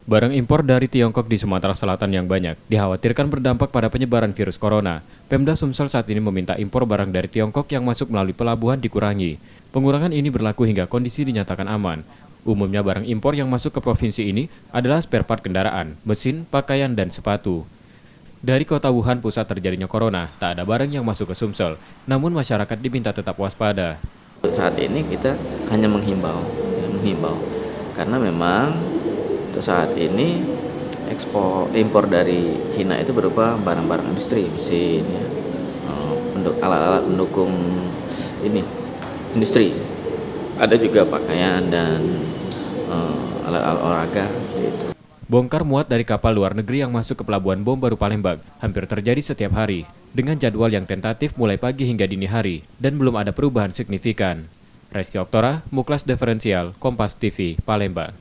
Barang impor dari Tiongkok di Sumatera Selatan yang banyak dikhawatirkan berdampak pada penyebaran virus corona. Pemda Sumsel saat ini meminta impor barang dari Tiongkok yang masuk melalui pelabuhan dikurangi. Pengurangan ini berlaku hingga kondisi dinyatakan aman. Umumnya barang impor yang masuk ke provinsi ini adalah spare part kendaraan, mesin, pakaian, dan sepatu. Dari kota Wuhan pusat terjadinya corona, tak ada barang yang masuk ke Sumsel, namun masyarakat diminta tetap waspada. Saat ini kita hanya menghimbau, karena memang untuk saat ini impor dari Cina itu berupa barang-barang industri, mesin, ya, untuk alat-alat pendukung ini industri. Ada juga pakaian dan alat-alat olahraga seperti itu. Bongkar muat dari kapal luar negeri yang masuk ke Pelabuhan Bom Baru Palembang hampir terjadi setiap hari, dengan jadwal yang tentatif mulai pagi hingga dini hari, dan belum ada perubahan signifikan. Reski Oktora, Muklas Diferensial, Kompas TV, Palembang.